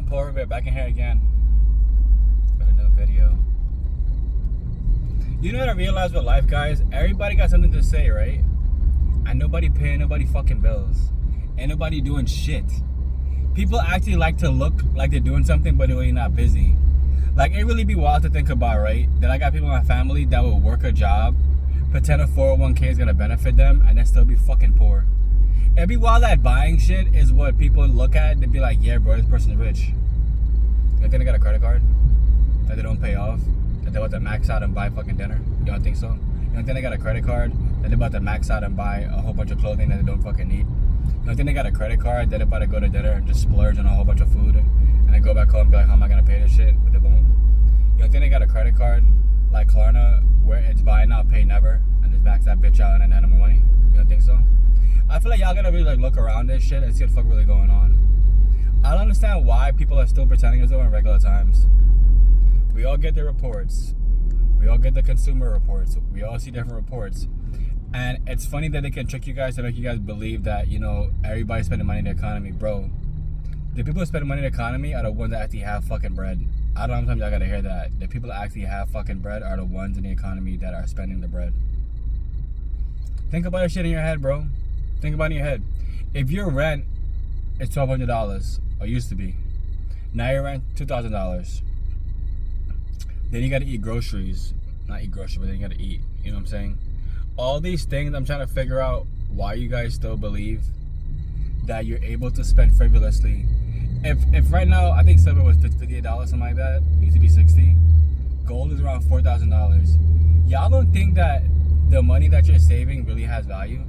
Poor Bit back in here again with a new video. You know what I realized with life, guys? Everybody got something to say, right? And nobody paying nobody fucking bills. Ain't nobody doing shit. People actually like to look like they're doing something, but they're really not busy. Like, it really be wild to think about, right? That I got people in my family that will work a job, pretend a 401k is gonna benefit them, and then still be fucking poor. It'd be wild that buying shit is what people look at. They'd be like, yeah, bro, this person's rich. You think they got a credit card that they don't pay off? That they're about to max out and buy fucking dinner? You don't think so? You don't think they got a credit card that they're about to max out and buy a whole bunch of clothing that they don't fucking need? You don't think they got a credit card that they're about to go to dinner and just splurge on a whole bunch of food and then go back home and be like, how am I gonna pay this shit with the boom? You don't think they got a credit card like Klarna where it's buy now, pay never, and just max that bitch out and then hand them more money? You don't think so? I feel like y'all gotta really like look around this shit and see what the fuck really going on. I don't understand why people are still pretending as though in regular times. We all get the reports. We all get the consumer reports. We all see different reports. And it's funny that they can trick you guys to make you guys believe that, you know, everybody's spending money in the economy. Bro, the people who spend money in the economy are the ones that actually have fucking bread. I don't know how many times y'all gotta hear that. The people that actually have fucking bread are the ones in the economy that are spending the bread. Think about that shit in your head, bro. Think about it in your head. If your rent is $1,200, or used to be, now your rent $2,000. Then you gotta eat groceries. Not eat groceries, but then you gotta eat. You know what I'm saying? All these things, I'm trying to figure out why you guys still believe that you're able to spend frivolously. If right now, I think silver was $58, something like that. It used to be $60. Gold is around $4,000. Y'all don't think that the money that you're saving really has value?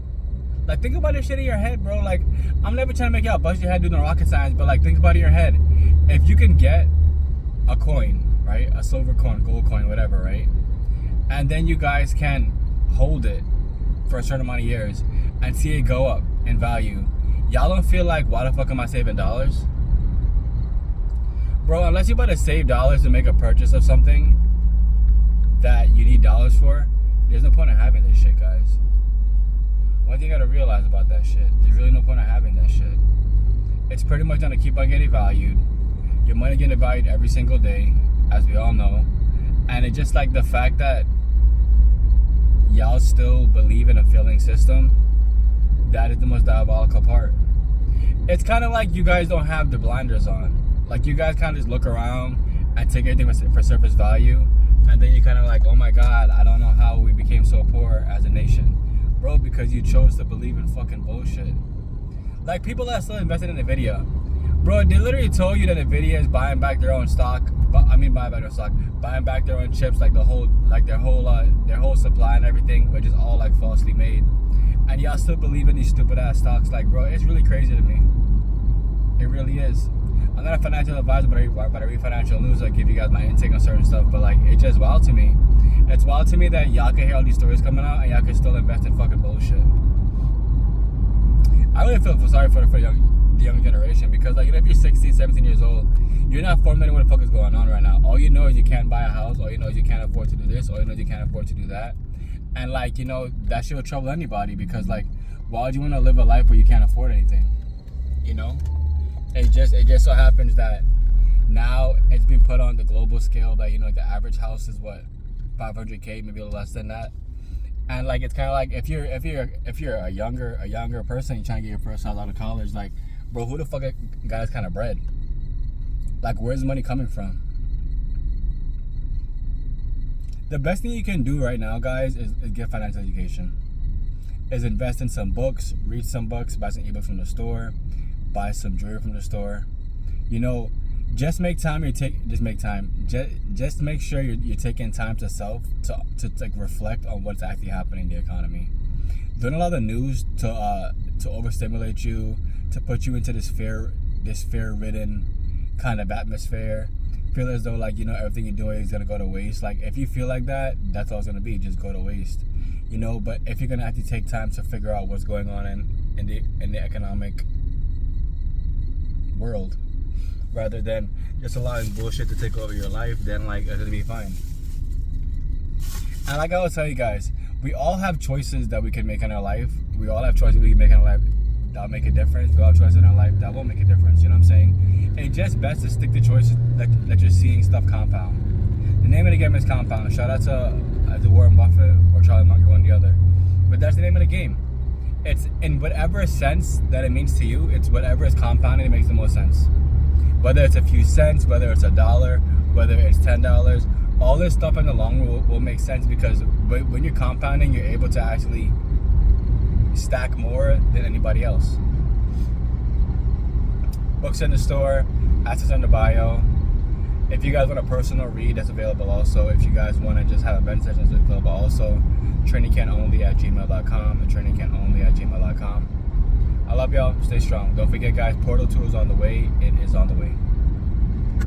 Like, think about this shit in your head, bro. Like, I'm never trying to make y'all bust your head doing the rocket science, but like, think about it in your head. If you can get a coin, right? A silver coin, gold coin, whatever, right? And then you guys can hold it for a certain amount of years and see it go up in value. Y'all don't feel like, why the fuck am I saving dollars? Bro, unless you're about to save dollars to make a purchase of something that you need dollars for, there's no point in having this shit, guys. One thing you gotta realize about that shit, there's really no point in having that shit. It's pretty much gonna keep on getting valued. Your money getting valued every single day, as we all know. And it's just like the fact that y'all still believe in a filling system, that is the most diabolical part. It's kind of like you guys don't have the blinders on. Like, you guys kind of just look around and take everything for surface value, and then you kind of like, oh my god, I don't know how we became so poor as a nation. Bro, because you chose to believe in fucking bullshit. Like, people that are still invested in NVIDIA. Bro, they literally told you that NVIDIA is buying back their own stock. Buying back their stock. Buying back their own chips, like their whole supply and everything, which is all like falsely made. And y'all still believe in these stupid ass stocks. Like, bro, it's really crazy to me. It really is. I'm not a financial advisor, but I read financial news. I give you guys my intake on certain stuff. But like, it's just wild to me. It's wild to me that y'all can hear all these stories coming out and y'all can still invest in fucking bullshit. I really feel sorry for the young generation, because like, if you're 16, 17 years old, you're not formulating what the fuck is going on right now. All you know is you can't buy a house. All you know is you can't afford to do this. All you know is you can't afford to do that. And like, you know, that shit will trouble anybody, because like, why would you want to live a life where you can't afford anything? You know? It just so happens that now it's been put on the global scale that, you know, the average house is what, 500K, maybe a little less than that. And like, it's kind of like, if you're a younger person, you're trying to get your first house out of college, like, bro, who the fuck got this kind of bread? Like, where's the money coming from? The best thing you can do right now, guys, is get financial education. Is invest in some books, read some books, buy some ebooks from the store, buy some jewelry from the store. You know, just make time. Just make sure you're taking time to like reflect on what's actually happening in the economy. Don't allow the news to overstimulate you, to put you into this fear-ridden kind of atmosphere. Feel as though, like, you know, everything you're doing is gonna go to waste. Like, if you feel like that, that's all it's gonna be, just go to waste. You know, but if you're gonna actually take time to figure out what's going on in the economic world, rather than just allowing bullshit to take over your life, then like, it's gonna be fine. And like I will tell you guys, we all have choices that we can make in our life. We all have choices we can make in our life that'll make a difference. We all have choices in our life that won't make a difference. You know what I'm saying? it's just best to stick to choices that you're seeing stuff compound. The name of the game is compound. Shout out to Warren Buffett or Charlie Munger, one or the other. But that's the name of the game. It's in whatever sense that it means to you. It's whatever is compounding, it makes the most sense. Whether it's a few cents, whether it's $1, whether it's $10, all this stuff in the long run will make sense, because when you're compounding, you're able to actually stack more than anybody else. Books in the store, assets on the bio. If you guys want a personal read, that's available also. If you guys want to just have event sessions, it's available also. trinikenonly@gmail.com and trinikenonly@gmail.com. I love y'all. Stay strong. Don't forget, guys, Portal 2 is on the way. It is on the way.